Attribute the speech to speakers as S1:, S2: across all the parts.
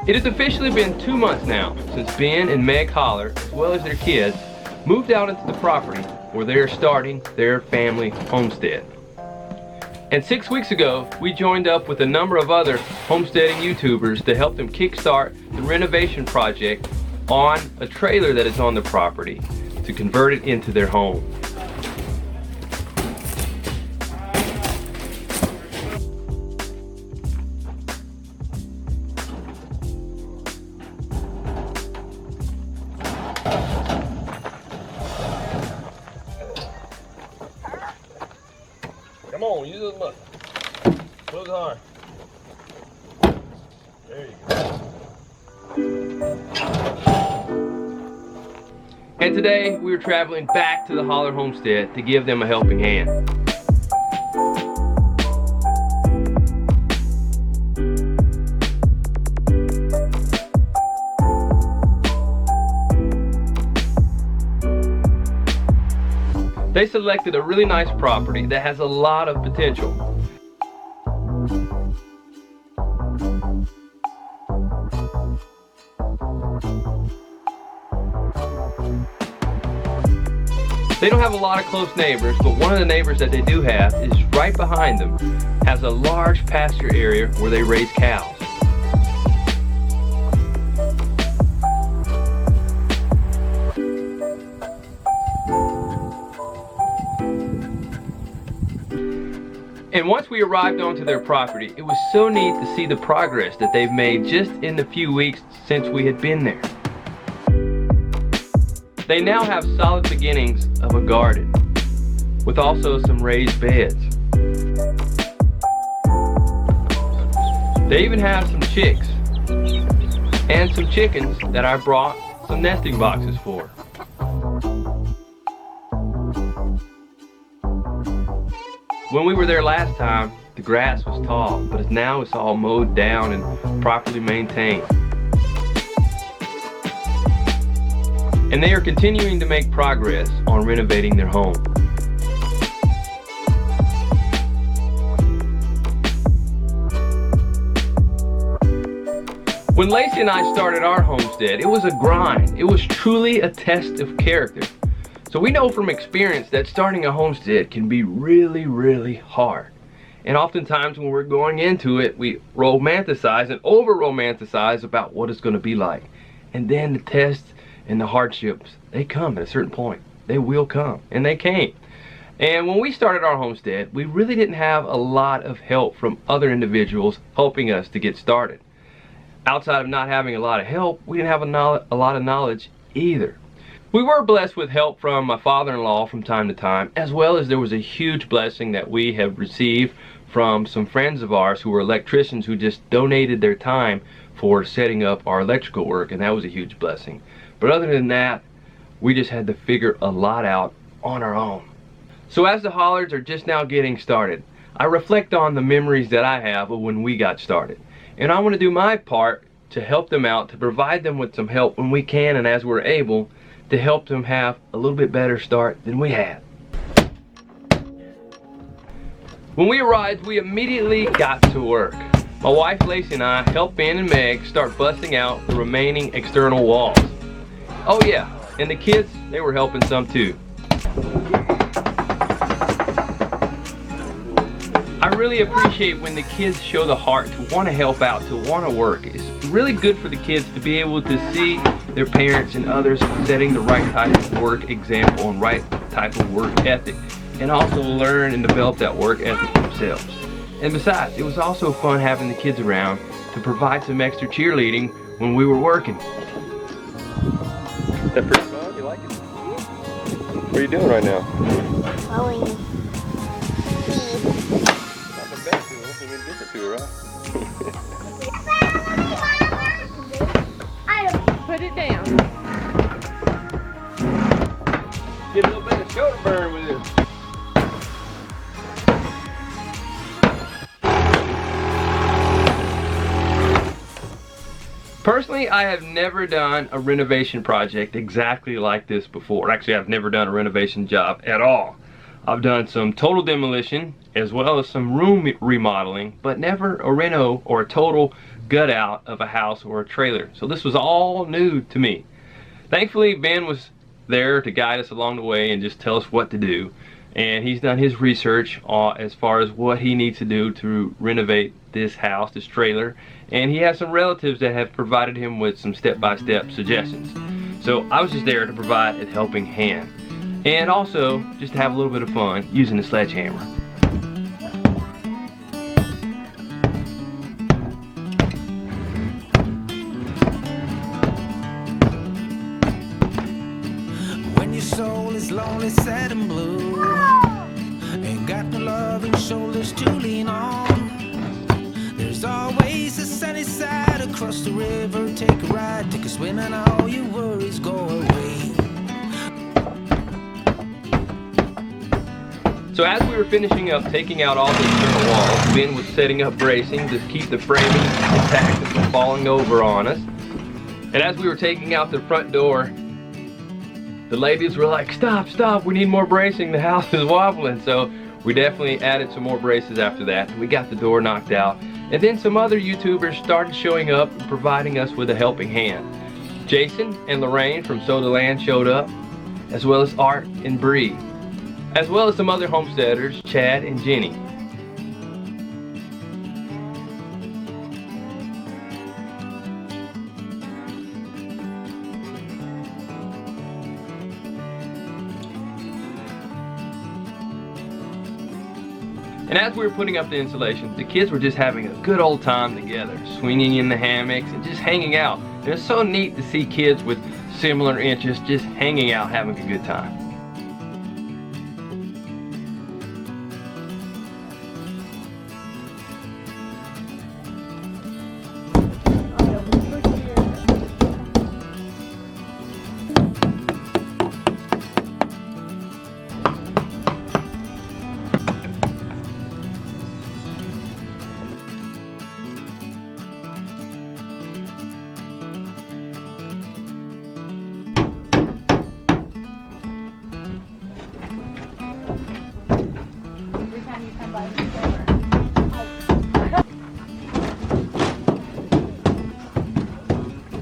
S1: It has officially been 2 months now since Ben and Meg Hollar, as well as their kids, moved out into the property where they are starting their family homestead. And 6 weeks ago, we joined up with a number of other homesteading YouTubers to help them kickstart the renovation project on a trailer that is on the property to convert it into their home.
S2: Come on, use those muscles. Close hard. There you go.
S1: And today we are traveling back to the Hollar homestead to give them a helping hand. They selected a really nice property that has a lot of potential. They don't have a lot of close neighbors, but one of the neighbors that they do have is right behind them, has a large pasture area where they raise cows. And once we arrived onto their property, it was so neat to see the progress that they've made just in the few weeks since we had been there. They now have solid beginnings of a garden, with also some raised beds. They even have some chicks, and some chickens that I brought some nesting boxes for. When we were there last time, the grass was tall, but now it's all mowed down and properly maintained. And they are continuing to make progress on renovating their home. When Lacey and I started our homestead, it was a grind. It was truly a test of character. So we know from experience that starting a homestead can be really, really hard. And oftentimes when we're going into it, we romanticize and over-romanticize about what it's going to be like. And then the tests and the hardships, they come at a certain point. They will come, and they came. And when we started our homestead, we really didn't have a lot of help from other individuals helping us to get started. Outside of not having a lot of help, we didn't have a lot of knowledge either. We were blessed with help from my father-in-law from time to time, as well as there was a huge blessing that we have received from some friends of ours who were electricians who just donated their time for setting up our electrical work, and that was a huge blessing. But other than that, we just had to figure a lot out on our own. So as the Hollards are just now getting started, I reflect on the memories that I have of when we got started. And I want to do my part to help them out, to provide them with some help when we can and as we're able, to help them have a little bit better start than we had. When we arrived, we immediately got to work. My wife Lacey and I helped Ben and Meg start busting out the remaining external walls. Oh yeah, and the kids, they were helping some too. I really appreciate when the kids show the heart to want to help out, to want to work. It's really good for the kids to be able to see their parents and others setting the right type of work example and right type of work ethic, and also learn and develop that work ethic themselves. And besides, it was also fun having the kids around to provide some extra cheerleading when we were working.
S2: Is that pretty fun? You like it? What are you doing right now?
S3: Mowing.
S2: Not the best, hopefully it's different to her, right?
S3: Put it down.
S1: Get a little bit of shoulder burn with this. Personally, I have never done a renovation project exactly like this before. Actually, I've never done a renovation job at all. I've done some total demolition as well as some room remodeling, but never a reno or a total gut out of a house or a trailer. So this was all new to me. Thankfully, Ben was there to guide us along the way and just tell us what to do. And he's done his research as far as what he needs to do to renovate this house, this trailer. And he has some relatives that have provided him with some step-by-step suggestions. So I was just there to provide a helping hand. And also, just to have a little bit of fun using the sledgehammer.
S4: When your soul is lonely, sad and blue, ain't got no loving shoulders to lean on, there's always a sunny side across the river. Take a ride, take a swim, and all your worries go away.
S1: So as we were finishing up taking out all the external walls, Ben was setting up bracing to keep the framing intact and from falling over on us. And as we were taking out the front door, the ladies were like, stop, stop, we need more bracing, the house is wobbling. So we definitely added some more braces after that. We got the door knocked out. And then some other YouTubers started showing up and providing us with a helping hand. Jason and Lorraine from Soda Land showed up, as well as Art and Bree, as well as some other homesteaders, Chad and Jenny. And as we were putting up the insulation, the kids were just having a good old time together, swinging in the hammocks and just hanging out. And it's so neat to see kids with similar interests just hanging out, having a good time.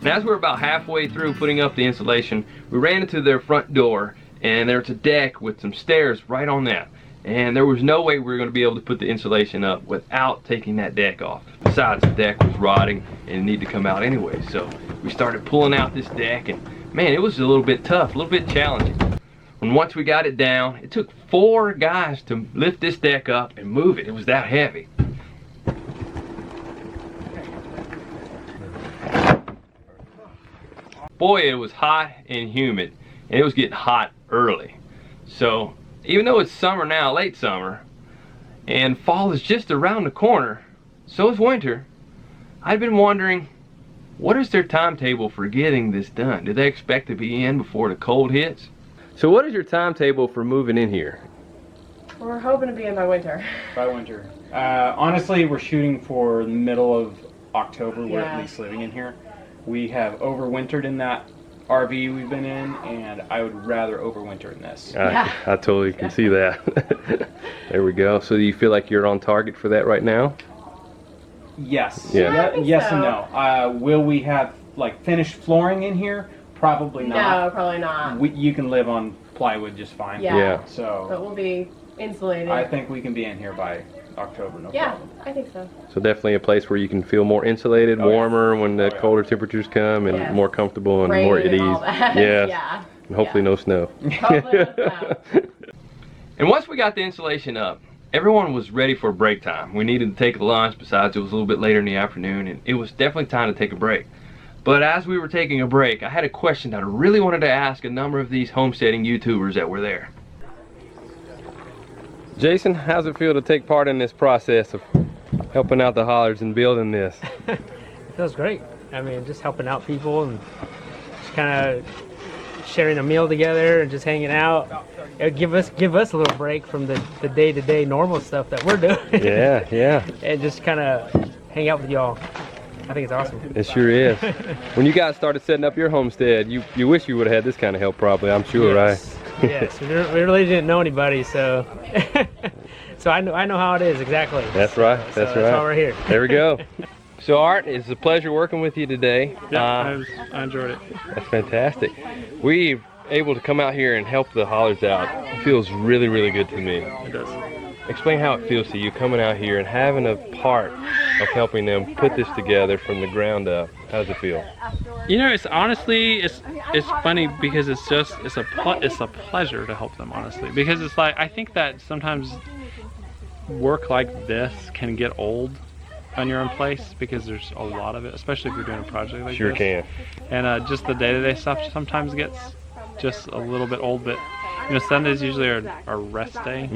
S1: And as we were about halfway through putting up the insulation, we ran into their front door, and there's a deck with some stairs right on that. And there was no way we were going to be able to put the insulation up without taking that deck off. Besides, the deck was rotting and it needed to come out anyway. So we started pulling out this deck, and man, it was a little bit tough, a little bit challenging. And once we got it down, it took 4 guys to lift this deck up and move it. It was that heavy. Boy, it was hot and humid, and it was getting hot early. So even though it's summer now, late summer, and fall is just around the corner, so is winter, I've been wondering, what is their timetable for getting this done? Do they expect to be in before the cold hits? So what is your timetable for moving in here?
S3: We're hoping to be in by winter.
S5: By winter. Honestly, we're shooting for the middle of October. We're at least living in here. We have overwintered in that RV we've been in, and I would rather overwinter in this.
S1: I totally can see that. There we go. So do you feel like you're on target for that right now?
S5: Yes.
S1: Yeah.
S5: Yes and no. Will we have like finished flooring in here? Probably not.
S3: No, probably not.
S5: You can live on plywood just fine.
S3: Yeah.
S5: So
S3: But we'll be insulated.
S5: I think we can be in here by October, no problem.
S3: I think so.
S1: So definitely a place where you can feel more insulated, warmer when the colder temperatures come, and
S3: Yes.
S1: more comfortable and
S3: Rain
S1: more at
S3: and
S1: ease.
S3: all that.
S1: Yes.
S3: Yeah.
S1: And hopefully no snow.
S3: Hopefully no snow.
S1: And once we got the insulation up, everyone was ready for break time. We needed to take a lunch, besides it was a little bit later in the afternoon, and it was definitely time to take a break. But as we were taking a break, I had a question that I really wanted to ask a number of these homesteading YouTubers that were there. Jason, how's it feel to take part in this process of
S2: helping out the Hollars and building this?
S6: It feels great. I mean, just helping out people and just kind of sharing a meal together and just hanging out. It'll give us a little break from the day-to-day normal stuff that we're doing.
S2: Yeah.
S6: And just kind of hang out with y'all. I think it's awesome.
S2: It sure is. When you guys started setting up your homestead, you wish you would have had this kind of help probably, I'm sure,
S6: yes.
S2: right?
S6: Yes, we really didn't know anybody, so so I know how it is exactly.
S2: That's right. That's right.
S6: That's why we're here.
S2: There we go. So Art, it's a pleasure working with you today.
S5: Yeah, I enjoyed it.
S2: That's fantastic. We're able to come out here and help the Hollars out. It feels really, really good to me.
S5: It does.
S2: Explain how it feels to you coming out here and having a part of helping them put this together from the ground up. How does it feel?
S7: You know, it's honestly, it's funny because it's a pleasure to help them, honestly, because it's like, I think that sometimes work like this can get old on your own place because there's a lot of it, especially if you're doing a project like
S2: Sure
S7: this.
S2: can.
S7: And just the day-to-day stuff sometimes gets just a little bit old, but you know, Sundays usually are rest day,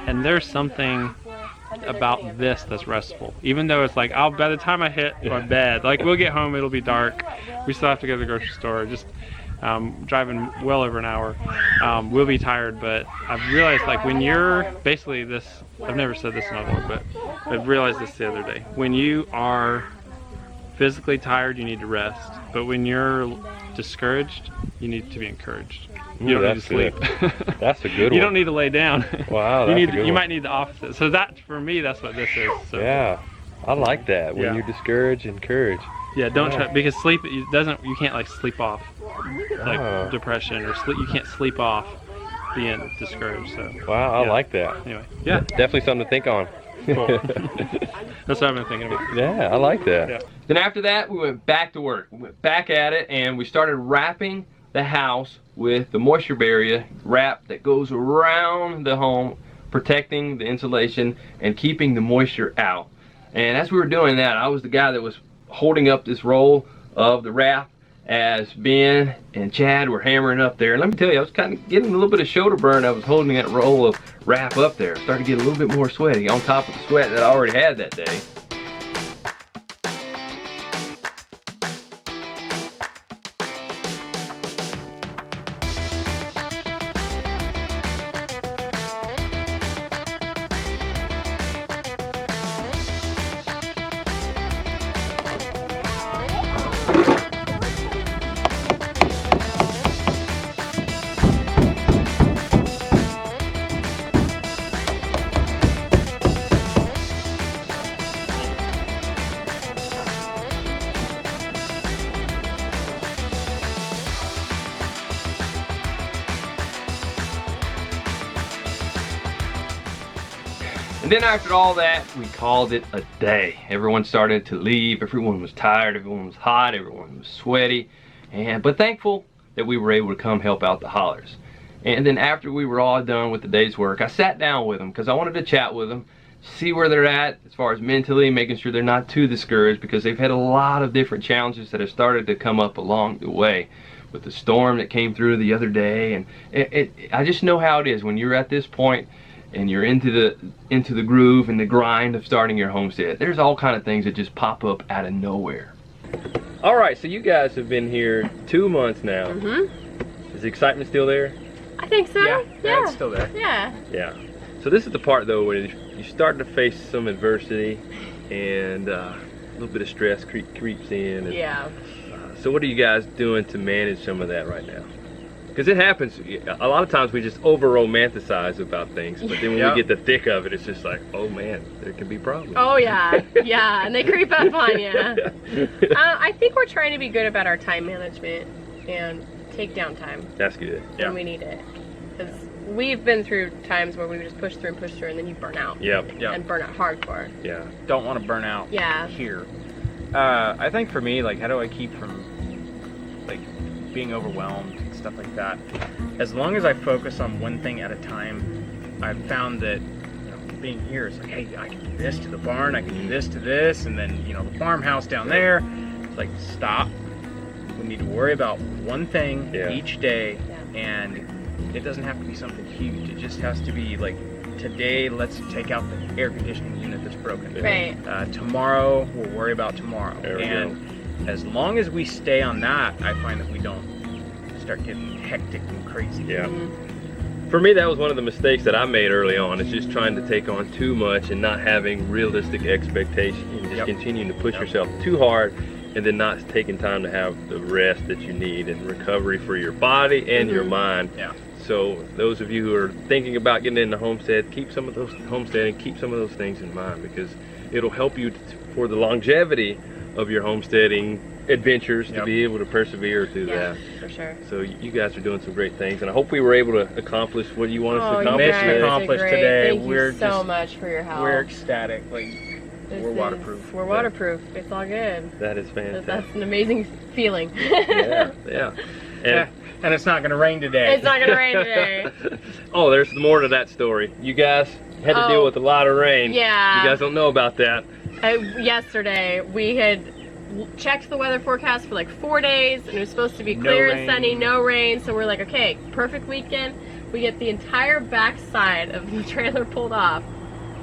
S7: and there's something about this that's restful. Even though it's like, by the time I hit my bed, like we'll get home, it'll be dark. We still have to go to the grocery store. Just driving well over an hour. We'll be tired, but I've realized like when you're basically this, I've never said this in a vlog, but I've realized this the other day. When you are physically tired, you need to rest. But when you're discouraged, you need to be encouraged. You don't need to sleep.
S2: That's a good one.
S7: You don't need to lay down.
S2: Wow, that's a good
S7: you
S2: one.
S7: might need the opposite. So that, for me, that's what this is. So.
S2: Yeah, I like that. When you're discouraged, encourage.
S7: Yeah, don't try, because sleep, you can't like sleep off like depression or sleep. You can't sleep off being discouraged. So.
S2: Wow, I like that.
S7: Anyway, yeah.
S2: Definitely something to think on.
S7: Cool. That's what I've been thinking about.
S2: Yeah, I like that.
S7: Yeah.
S1: Then after that, we went back to work. We went back at it, and we started wrapping the house with the moisture barrier wrap that goes around the home, protecting the insulation and keeping the moisture out. And as we were doing that, I was the guy that was holding up this roll of the wrap as Ben and Chad were hammering up there. And let me tell you, I was kind of getting a little bit of shoulder burn. I was holding that roll of wrap up there. Started to get a little bit more sweaty on top of the sweat that I already had that day. And then after all that, we called it a day. Everyone started to leave. Everyone was tired. Everyone was hot. Everyone was sweaty. But thankful that we were able to come help out the Hollars. And then after we were all done with the day's work, I sat down with them because I wanted to chat with them, see where they're at as far as mentally, making sure they're not too discouraged because they've had a lot of different challenges that have started to come up along the way. With the storm that came through the other day, and I just know how it is when you're at this point and you're into the groove and the grind of starting your homestead. There's all kind of things that just pop up out of nowhere. All right, so you guys have been here 2 months now. Is the excitement still there?
S3: I think so.
S5: Yeah, it's still there.
S3: Yeah.
S1: Yeah. So this is the part though where you start to face some adversity and a little bit of stress creeps in. And,
S3: Yeah.
S1: so what are you guys doing to manage some of that right now? Because it happens, a lot of times we just over-romanticize about things, but then when we get the thick of it, it's just like, oh man, there can be problems.
S3: Oh yeah, yeah, and they creep up on you. I think we're trying to be good about our time management and take down time.
S1: That's good.
S3: When we need it. Because we've been through times where we just push through, and then you burn out.
S1: Yep.
S3: And burn out hardcore.
S1: Yeah.
S5: Don't want to burn out.
S3: Yeah.
S5: Here. I think for me, like, how do I keep from like being overwhelmed and stuff like that? As long as I focus on one thing at a time, I've found that, you know, being here is like, hey, I can do this to the barn, I can do this to this, and then, you know, the farmhouse down there. It's like, stop. We need to worry about one thing each day, and it doesn't have to be something huge. It just has to be like today, let's take out the air conditioning unit that's broken.
S3: Right.
S5: Tomorrow, we'll worry about tomorrow.
S2: There we
S5: And as long as we stay on that, I find that we don't start getting hectic and crazy.
S2: Yeah. For me, that was one of the mistakes that I made early on, is just trying to take on too much and not having realistic expectations, and just continuing to push yourself too hard, and then not taking time to have the rest that you need and recovery for your body and your mind.
S5: Yeah.
S2: So those of you who are thinking about getting into homestead, keep some of those things in mind, because it'll help you for the longevity of your homesteading adventures to be able to persevere through that.
S3: For sure.
S2: So you guys are doing some great things, and I hope we were able to accomplish what you want us to accomplish
S3: you guys
S2: today.
S3: did
S5: Accomplished
S3: great.
S5: today.
S3: Thank
S5: We're
S3: you so
S5: just-
S3: much for your help.
S5: We're ecstatic. Like,
S3: This
S5: we're
S3: is-
S5: waterproof.
S3: We're waterproof. It's all good.
S2: That is fantastic.
S3: That's an amazing feeling.
S2: Yeah. And,
S5: And it's not going to rain today.
S3: It's not gonna rain today.
S2: oh, there's more to that story. You guys had to deal with a lot of rain.
S3: Yeah.
S2: You guys don't know about that.
S3: Yesterday we had checked the weather forecast for like 4 days, and it was supposed to be
S5: No
S3: clear and
S5: rain.
S3: sunny, no rain. So we're like, okay, perfect weekend. We get the entire back side of the trailer pulled off,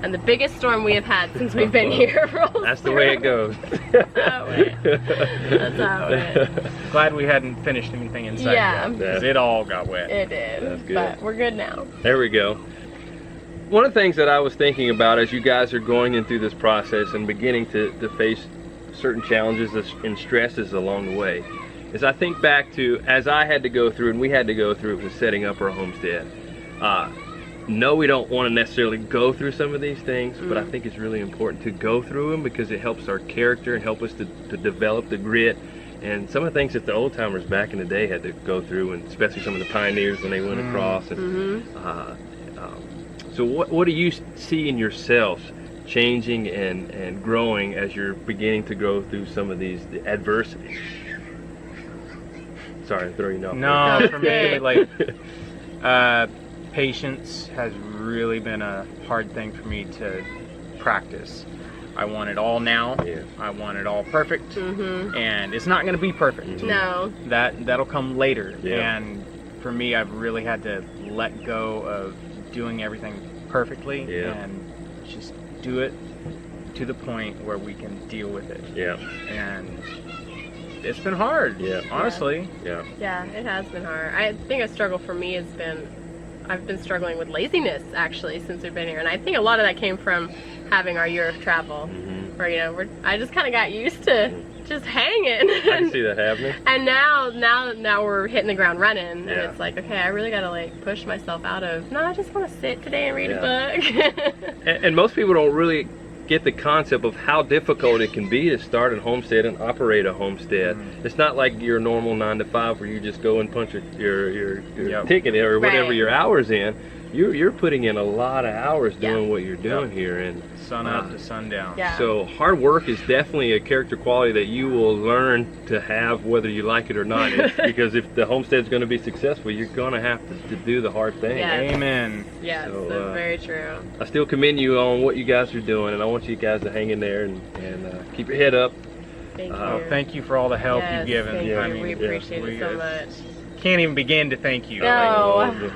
S3: and the biggest storm we have had since we've been here rolls
S2: That's the way it goes.
S3: That's how it went. That's how it went.
S5: Glad we hadn't finished anything inside
S3: Yeah.
S5: yet, because it all got wet.
S3: It did.
S2: That's good.
S3: But we're good now.
S2: There we go. One of the things that I was thinking about as you guys are going in through this process and beginning to face certain challenges and stresses along the way, is I think back to as I had to go through, and we had to go through, with setting up our homestead. No, we don't want to necessarily go through some of these things, but I think it's really important to go through them, because it helps our character and help us to develop the grit and some of the things that the old timers back in the day had to go through, and especially some of the pioneers when they went across. And so what do you see in yourselves changing and growing as you're beginning to go through some of these adversities? Sorry, I'm throwing you off.
S5: No, for me, like, patience has really been a hard thing for me to practice. I want it all now.
S2: Yeah.
S5: I want it all perfect, and it's not going to be perfect.
S3: No.
S5: That'll come later.
S2: Yeah.
S5: And for me, I've really had to let go of doing everything perfectly and just do it to the point where we can deal with it.
S2: Yeah.
S5: And it's been hard.
S2: Yeah.
S5: Honestly.
S2: Yeah.
S3: Yeah, it has been hard. I think a struggle for me has been, I've been struggling with laziness actually since we've been here, and I think a lot of that came from having our year of travel, where I just kind of got used to just hanging.
S2: I can see that happening.
S3: And now we're hitting the ground running, and it's like, okay, I really gotta like push myself out of, no, I just want to sit today and read a book.
S2: And most people don't really get the concept of how difficult it can be to start a homestead and operate a homestead. It's not like your normal 9 to 5 where you just go and punch your ticket or whatever your hours in. You're putting in a lot of hours doing what you're doing here, and
S5: sun up to sundown.
S3: Yeah.
S2: so hard work is definitely a character quality that you will learn to have whether you like it or not. Because if the homestead's going to be successful, you're going to have to do the hard thing.
S3: Yes.
S5: Amen.
S3: Yes,
S2: So,
S3: that's very true.
S2: I still commend you on what you guys are doing, and I want you guys to hang in there and keep your head up.
S3: Thank you.
S5: Thank you for all the help
S3: Yes,
S5: you've given.
S3: thank
S5: I
S3: you.
S5: mean,
S3: We appreciate
S5: we
S3: it so much.
S5: can't even begin to thank you.
S3: No.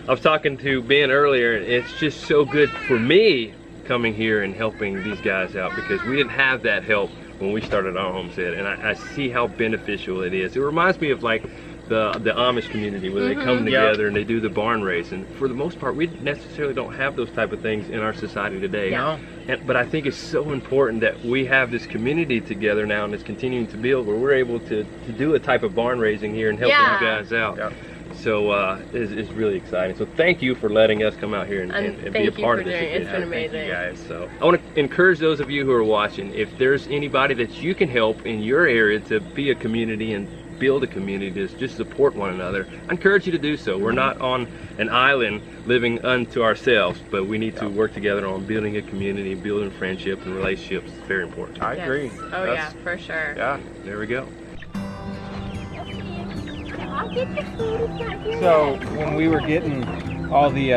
S2: I was talking to Ben earlier, and it's just so good for me coming here and helping these guys out, because we didn't have that help when we started our homestead, and I see how beneficial it is. It reminds me of like the Amish community where they come together and they do the barn race, and for the most part we necessarily don't have those type of things in our society today.
S3: Yeah.
S2: But I think it's so important that we have this community together now, and it's continuing to build, where we're able to do a type of barn raising here and help you guys out.
S5: Yep.
S2: So it's really exciting. So thank you for letting us come out here and be a part of this.
S3: It's been amazing.
S5: Thank you guys.
S2: So I want to encourage those of you who are watching, if there's anybody that you can help in your area to be a community and build a community to just support one another, I encourage you to do so. We're not on an island living unto ourselves, but we need to work together on building a community, building friendships and relationships. It's very important.
S5: I agree.
S3: Oh yeah, for sure.
S5: Yeah.
S2: There we go.
S5: So when we were getting all the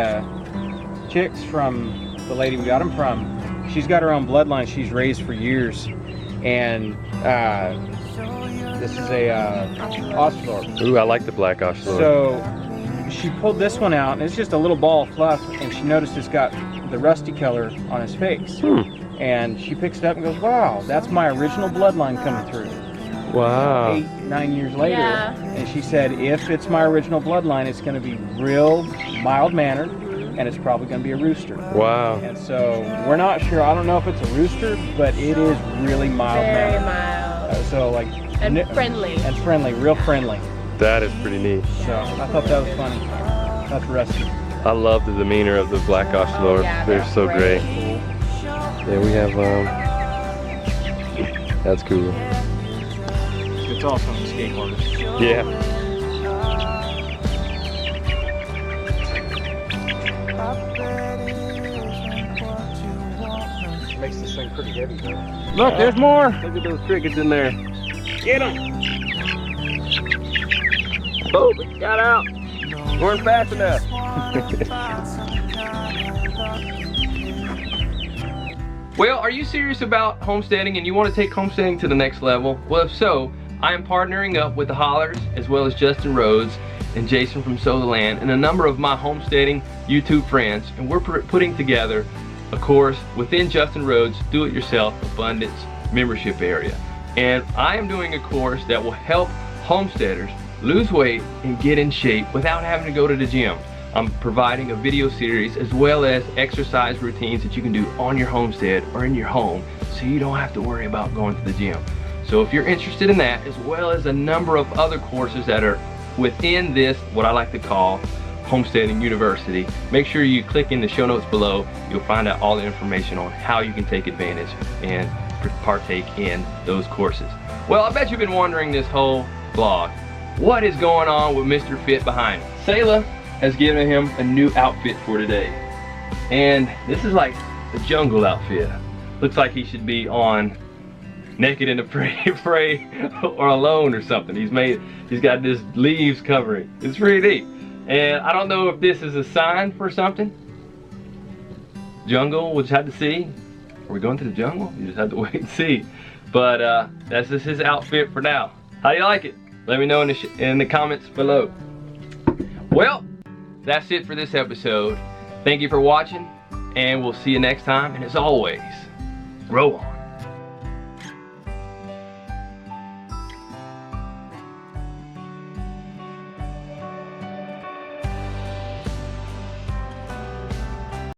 S5: chicks from the lady we got them from, she's got her own bloodline she's raised for years, and this is a Ostwinch.
S2: Ooh, I like the black Ostwinch.
S5: So she pulled this one out, and it's just a little ball of fluff, and she noticed it's got the rusty color on his face. And she picks it up and goes, wow, that's my original bloodline coming through.
S2: Wow.
S5: 8-9 years later,
S3: Yeah.
S5: and she said, if it's my original bloodline, it's going to be real mild-mannered, and it's probably going to be a rooster.
S2: Wow.
S5: And so we're not sure. I don't know if it's a rooster, but it is really mild-mannered.
S3: Very mild.
S5: So like
S3: And friendly.
S5: and friendly, real friendly.
S2: That is pretty neat.
S5: So I thought that was funny. That's Rusty.
S2: I love the demeanor of the black Osceola.
S3: Yeah,
S2: They're
S3: they're
S2: so
S3: great.
S2: great. Yeah, we have, that's cool.
S5: It's also a skateboarder.
S2: Yeah.
S5: Makes this thing pretty heavy though.
S2: Look, there's more. Look at those crickets in there.
S5: Get them!
S2: Oh, it got out. Weren't fast enough.
S1: Well, are you serious about homesteading and you want to take homesteading to the next level? Well, if so, I am partnering up with the Hollars, as well as Justin Rhodes and Jason from Sow the Land, and a number of my homesteading YouTube friends, and we're putting together a course within Justin Rhodes' Do-It-Yourself Abundance membership area. And I am doing a course that will help homesteaders lose weight and get in shape without having to go to the gym. I'm providing a video series as well as exercise routines that you can do on your homestead or in your home, so you don't have to worry about going to the gym. So if you're interested in that, as well as a number of other courses that are within this, what I like to call Homesteading University, make sure you click in the show notes below. You'll find out all the information on how you can take advantage and partake in those courses. Well, I bet you've been wondering this whole vlog, what is going on with Mr. Fit behind me? Selah has given him a new outfit for today. And this is like a jungle outfit. Looks like he should be on Naked and Afraid or Alone or something. He's got this leaves covering. It's pretty neat. And I don't know if this is a sign for something. Jungle, we'll just have to see. Are we going to the jungle? You just have to wait and see. But that's just his outfit for now. How do you like it? Let me know in the comments below. Well, that's it for this episode. Thank you for watching, and we'll see you next time. And as always, grow on.